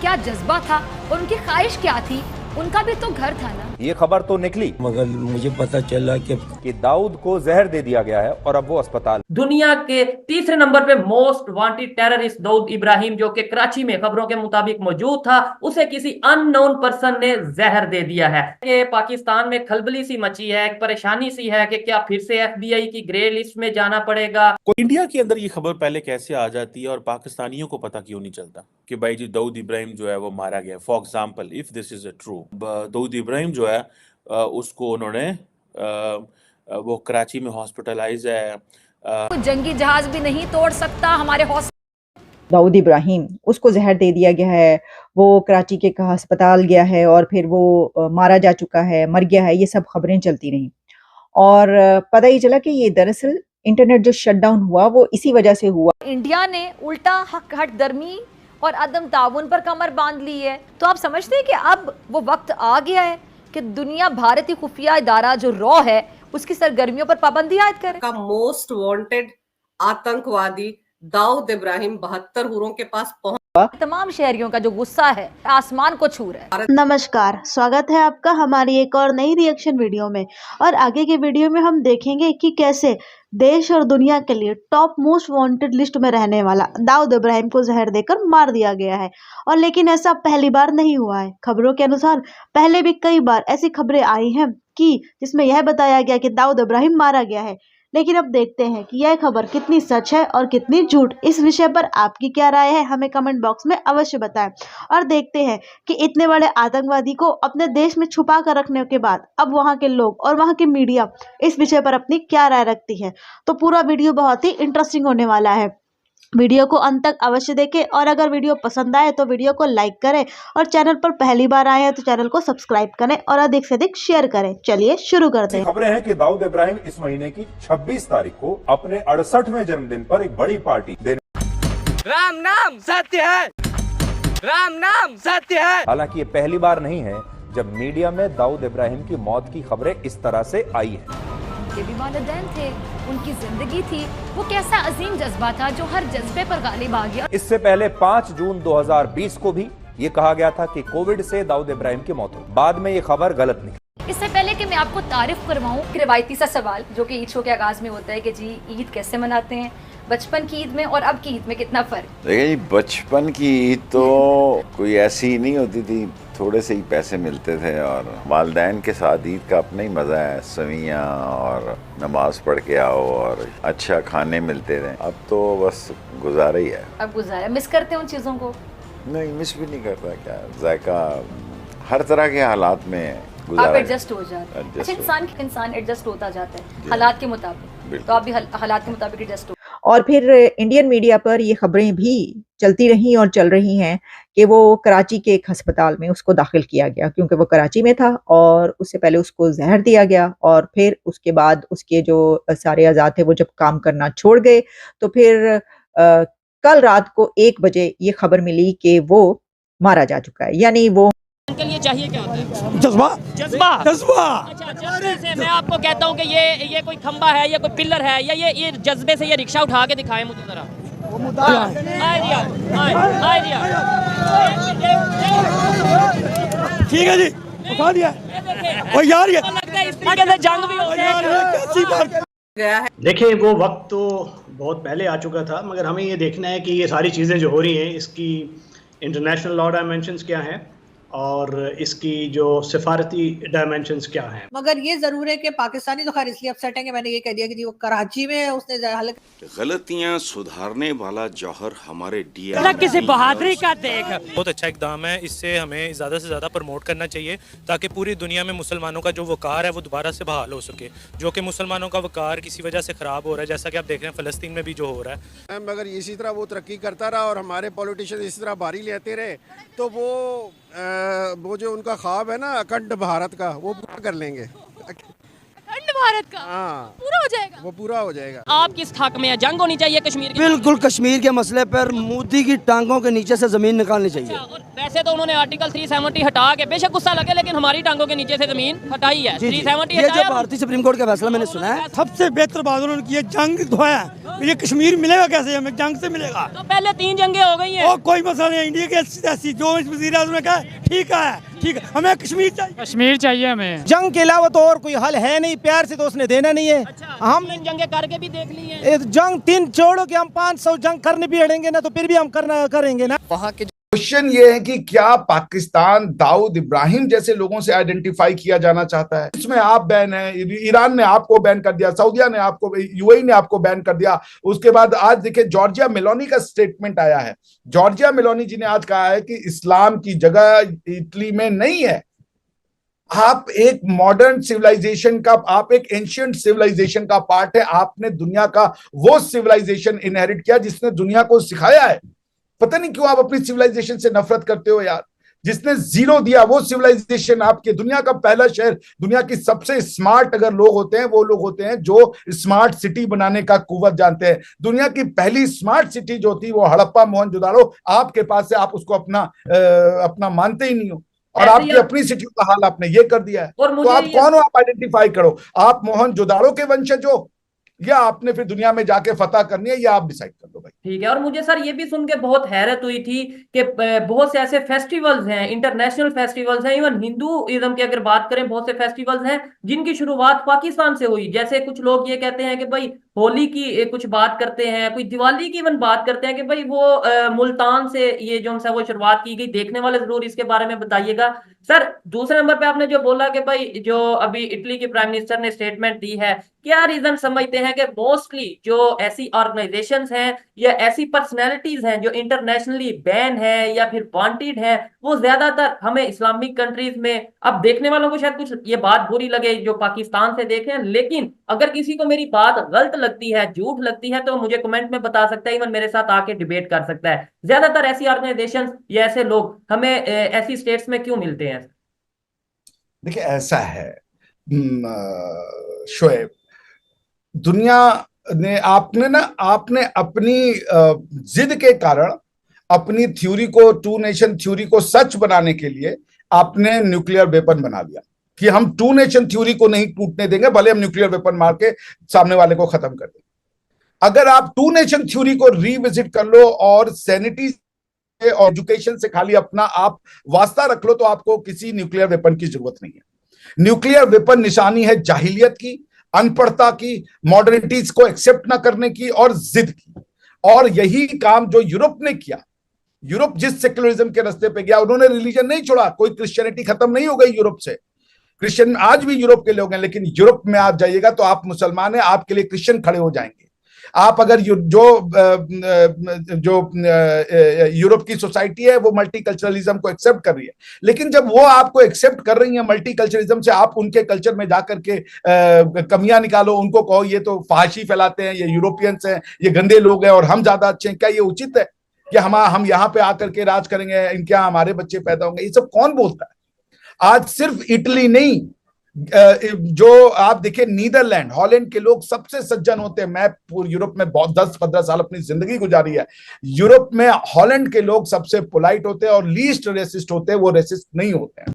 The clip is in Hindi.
क्या जज्बा था और उनकी ख्वाहिश क्या थी, उनका भी तो घर था ना। ये खबर तो निकली मगर मुझे पता चला कि दाऊद को जहर दे दिया गया है और अब वो अस्पताल। दुनिया के तीसरे नंबर पे most wanted terrorist Dawood Ibrahim, जो कि कराची में खबरों के मुताबिक मौजूद था, उसे किसी अननोन पर्सन ने जहर दे दिया है। ये पाकिस्तान में खलबली सी मची है, एक परेशानी सी है कि क्या फिर से FBI की ग्रे लिस्ट में जाना पड़ेगा। इंडिया के अंदर ये खबर पहले कैसे आ जाती है और पाकिस्तानियों को पता क्यों नहीं चलता कि भाई जी दाऊद इब्राहिम जो है वो मारा गया। For example, if this is true, Dawood Ibrahim जो है उसको उन्होंने वो कराची में हॉस्पिटलाइज है। जंगी जहाज भी नहीं तोड़ सकता हमारे हौसले। दाऊद इब्राहिम, उसको जहर दे दिया गया है, वो कराची के अस्पताल गया है और फिर वो मारा जा चुका है, मर गया है, ये सब खबरें चलती रहीं। और पता ही चला कि ये दरअसल इंटरनेट जो शटडाउन हुआ वो इसी वजह से हुआ। इंडिया ने उल्टा हट दर्मी और अदम ताउन पर कमर बांध ली है। तो आप समझते हैं कि अब वो वक्त आ गया है कि दुनिया भारतीय खुफिया इदारा जो रॉ है उसकी सरगर्मियों पर पाबंदी आयद करे। का मोस्ट वांटेड आतंकवादी दाऊद इब्राहिम 72 हुरों के पास पहुंच। तमाम शहरियों का जो गुस्सा है आसमान को छू रहा है। नमस्कार, स्वागत है आपका हमारी एक और नई रिएक्शन वीडियो में। और आगे के वीडियो में हम देखेंगे कि कैसे देश और दुनिया के लिए टॉप मोस्ट वांटेड लिस्ट में रहने वाला दाऊद इब्राहिम को जहर देकर मार दिया गया है। और लेकिन ऐसा पहली बार नहीं हुआ है। खबरों के अनुसार पहले भी कई बार ऐसी खबरें आई हैं कि जिसमें यह बताया गया कि दाऊद इब्राहिम मारा गया है। लेकिन अब देखते हैं कि यह खबर कितनी सच है और कितनी झूठ। इस विषय पर आपकी क्या राय है, हमें कमेंट बॉक्स में अवश्य बताएं। और देखते हैं कि इतने बड़े आतंकवादी को अपने देश में छुपा कर रखने के बाद अब वहां के लोग और वहां की मीडिया इस विषय पर अपनी क्या राय रखती है। तो पूरा वीडियो बहुत ही इंटरेस्टिंग होने वाला है। वीडियो को अंत तक अवश्य देखें और अगर वीडियो पसंद आए तो वीडियो को लाइक करें और चैनल पर पहली बार आए हैं तो चैनल को सब्सक्राइब करें और अधिक से अधिक शेयर करें। चलिए शुरू करते हैं। खबरें हैं कि दाऊद इब्राहिम इस महीने की 26 तारीख को अपने 68वें जन्मदिन पर एक बड़ी पार्टी देने। राम नाम सत्य है, राम नाम सत्य है। हालांकि ये पहली बार नहीं है जब मीडिया में दाऊद इब्राहिम की मौत की खबरें इस तरह से आई है। उनके भी वालिदैन थे, उनकी जिंदगी थी, वो कैसा अजीम जज्बा था जो हर जज्बे पर गालिब आ गया। इससे पहले 5 जून 2020 को भी ये कहा गया था कि कोविड से दाऊद इब्राहिम की मौत हो। बाद में ये खबर गलत निकली। इससे पहले कि मैं आपको तारीफ करवाऊं, रिवायती सा सवाल जो कि ईद शो के आगाज में होता है कि जी ईद कैसे मनाते हैं, बचपन की ईद में और अब की ईद में कितना फर्क? देखिए जी, बचपन की ईद तो कोई ऐसी नहीं होती थी, थोड़े से ही पैसे मिलते थे और वालिदैन के साथ ईद का अपना ही मज़ा है। सवियाँ और नमाज पढ़ के आओ और अच्छा खाने मिलते थे। अब तो बस गुजारा ही है। अब गुजारा मिस करते हैं उन चीज़ों को? नहीं, मिस भी नहीं करता, क्या जायका हर तरह के हालात में आप एडजस्ट हो जाते हैं। अच्छा, इंसान एडजस्ट होता जाता है हालात के मुताबिक, तो आप भी हालात के मुताबिक एडजस्ट हो। और फिर इंडियन मीडिया पर ये खबरें भी चलती रहीं और चल रही हैं कि वो कराची के एक अस्पताल में उसको दाखिल किया गया क्योंकि वो कराची में था और उससे पहले उसको जहर दिया गया। और फिर उसके बाद उसके जो सारे अज़ा थे वो जब काम करना छोड़ गए तो फिर कल रात को 1 बजे ये खबर मिली कि वो मारा जा चुका है। यानी वो के लिए चाहिए क्या होता है? जज्बा जज्बा। जज्बा। अच्छा, जज्बे से मैं आपको कहता हूँ कि ये कोई खंबा है, ये कोई पिलर है, या ये जज्बे से ये रिक्शा उठा के दिखाएं मुझे जरा। ठीक है जी, उठा दिया। और यार ये जंग भी हो गया है। देखिए, वो वक्त तो बहुत पहले आ चुका था, मगर हमें ये देखना है कि ये सारी चीज़ें जो हो रही हैं इसकी इंटरनेशनल लॉ डायमेंशंस क्या हैं और इसकी जो सिफारती डायमेंशंस क्या हैं। मगर ये जरूर है कि पाकिस्तानी तो खैर इसलिए अपसेट है कि मैंने ये कह दिया कि जी वो कराची में उसने गलतियां सुधारने वाला जौहर हमारे किसी बहादुरी का देख। बहुत अच्छा इकदाम है, इससे हमें ज़्यादा से ज़्यादा प्रमोट करना चाहिए ताकि पूरी दुनिया में मुसलमानों का जो वक़ार है वो दोबारा से बहाल हो सके, जो कि मुसलमानों का वक़ार किसी वजह से ख़राब हो रहा है, जैसा कि आप देख रहे हैं फ़लस्तीन में भी जो हो रहा है। मगर इसी तरह वो तरक्की करता रहा और हमारे पॉलिटिशियन इसी तरह बारी लेते रहे तो वो जो उनका ख्वाब है ना अखंड भारत का, वो पूरा कर लेंगे। अखंड भारत का? हाँ, पूरा हो जाएगा। वो पूरा हो जाएगा। आप किस हक में है? जंग होनी चाहिए कश्मीर की? बिल्कुल, कश्मीर के मसले पर मोदी की टांगों के नीचे से जमीन निकालनी चाहिए। वैसे तो उन्होंने आर्टिकल 370 हटा के, बेशक गुस्सा लगे, लेकिन हमारी टांगों के नीचे से जमीन हटाई है। 370 ये हटाया। जो भारतीय सुप्रीम कोर्ट का फैसला मैंने सुना है, सबसे बेहतर बात उन्होंने की है, जंग धोया। ये कश्मीर मिलेगा कैसे हमें? जंग से मिलेगा। तो पहले 3 जंगें हो गई हैं। और कोई मसला नहीं, इंडिया की ऐसी जो वज़ीर आज़म ने कहा ठीक है, ठीक है, हमें कश्मीर चाहिए, कश्मीर चाहिए हमें। जंग के अलावा तो और कोई हल है नहीं, प्यार से तो उसने देना नहीं है। हम 3 जंगें करके भी देख ली हैं। जंग 3 छोड़ो कि हम 500 जंग करने भी अड़ेंगे ना, तो फिर भी हम करेंगे ना। वहाँ के क्वेश्चन ये है कि क्या पाकिस्तान दाऊद इब्राहिम जैसे लोगों से आइडेंटिफाई किया जाना चाहता है? इसमें आप बैन है, ईरान ने आपको बैन कर दिया, सऊदिया ने आपको, यूएई ने आपको बैन कर दिया। उसके बाद आज देखिए जॉर्जिया मेलोनी का स्टेटमेंट आया है। जॉर्जिया मेलोनी जी ने आज कहा है कि इस्लाम की जगह इटली में नहीं है। आप एक मॉडर्न सिविलाइजेशन का, आप एक एंशिएंट सिविलाइजेशन का पार्ट है। आपने दुनिया का वो सिविलाइजेशन इनहेरिट किया जिसने दुनिया को सिखाया है। पता नहीं क्यों आप अपनी सिविलाइजेशन से नफरत करते हो यार। जिसने जीरो दिया वो सिविलाइजेशन आपके, दुनिया का पहला शहर, दुनिया की सबसे स्मार्ट अगर लोग होते हैं वो लोग होते हैं जो स्मार्ट सिटी बनाने का कुव्वत जानते हैं। दुनिया की पहली स्मार्ट सिटी जो थी वो हड़प्पा मोहनजोदाड़ो आपके पास से, आप उसको अपना मानते ही नहीं हो। और आपकी अपनी सिटी का हाल आपने ये कर दिया है। तो आप कौन हो? आप आइडेंटिफाई करो, आप मोहनजोदाड़ो के वंशज हो या आपने फिर दुनिया में जाके फतह करनी है, या आप डिसाइड कर दो भाई। ठीक है। और मुझे सर ये भी सुन के बहुत हैरत हुई थी कि बहुत से ऐसे फेस्टिवल्स हैं, इंटरनेशनल फेस्टिवल्स हैं, इवन हिंदुइज्म की अगर बात करें, बहुत से फेस्टिवल्स हैं जिनकी शुरुआत पाकिस्तान से हुई। जैसे कुछ लोग ये कहते हैं कि भाई होली की कुछ बात करते हैं, कोई दिवाली की इवन बात करते हैं कि भाई वो मुल्तान से ये जो है वो शुरुआत की गई। देखने वाले जरूर इसके बारे में बताइएगा। सर दूसरे नंबर पे आपने जो बोला कि भाई जो अभी इटली के प्राइम मिनिस्टर ने स्टेटमेंट दी है, क्या रीजन समझते हैं कि मोस्टली जो ऐसी ऑर्गेनाइजेशंस हैं या ऐसी पर्सनैलिटीज हैं जो इंटरनेशनली बैन है या फिर वांटेड है, वो ज्यादातर हमें इस्लामिक कंट्रीज में, अब देखने वालों को शायद कुछ ये बात बुरी लगे जो पाकिस्तान से देखें, लेकिन अगर किसी को मेरी बात गलत लगती है, झूठ लगती है, तो मुझे कमेंट में बता सकता है, इवन मेरे साथ आके डिबेट कर सकता है। ज्यादातर ऐसी ऑर्गेनाइजेशंस या ऐसे लोग हमें ऐसी स्टेट्स में क्यों मिलते हैं? देखिए ऐसा है शोएब, दुनिया ने आपने अपनी जिद के कारण अपनी थ्योरी को, 2 नेशन थ्योरी को सच बनाने के लिए आपने न्यूक्लियर वेपन बना लिया कि हम 2 नेशन थ्योरी को नहीं टूटने देंगे, भले हम न्यूक्लियर वेपन मार के सामने वाले को खत्म कर दें। अगर आप 2 नेशन थ्योरी को रिविजिट कर लो और सैनिटी और एजुकेशन से खाली अपना आप वास्ता रख लो, तो आपको किसी न्यूक्लियर वेपन की जरूरत नहीं है। न्यूक्लियर वेपन निशानी है जाहिलियत की, अनपढ़ता की, मॉडर्निटीज को एक्सेप्ट ना करने की और जिद की। और यही काम जो यूरोप ने किया, यूरोप जिस सेक्युलरिज्म के रास्ते पे गया, उन्होंने रिलीजन नहीं छोड़ा। कोई क्रिश्चियनिटी खत्म नहीं हो गई यूरोप से, क्रिश्चियन आज भी यूरोप के लोग हैं, लेकिन यूरोप में आप जाइएगा तो आप मुसलमान हैं, आपके लिए क्रिश्चियन खड़े हो जाएंगे। आप अगर जो यूरोप की सोसाइटी है वो मल्टीकल्चरलिज्म को एक्सेप्ट कर रही है, लेकिन जब वो आपको एक्सेप्ट कर रही है मल्टीकल्चरलिज्म से, आप उनके कल्चर में जाकर के कमियां निकालो, उनको कहो ये तो फाहशी फैलाते हैं, ये यूरोपियंस हैं, ये गंदे लोग हैं और हम ज्यादा अच्छे हैं। क्या ये उचित है कि हम यहाँ पे आकर के राज करेंगे, इनके यहाँ हमारे बच्चे पैदा होंगे? ये सब कौन बोलता है? आज सिर्फ इटली नहीं, जो आप देखिए नीदरलैंड, हॉलैंड के लोग सबसे सज्जन होते हैं। मैं पूरे यूरोप में बहुत 10-15 साल अपनी जिंदगी गुजारी है। यूरोप में हॉलैंड के लोग सबसे पोलाइट होते हैं और लीस्ट रेसिस्ट होते हैं, वो रेसिस्ट नहीं होते हैं।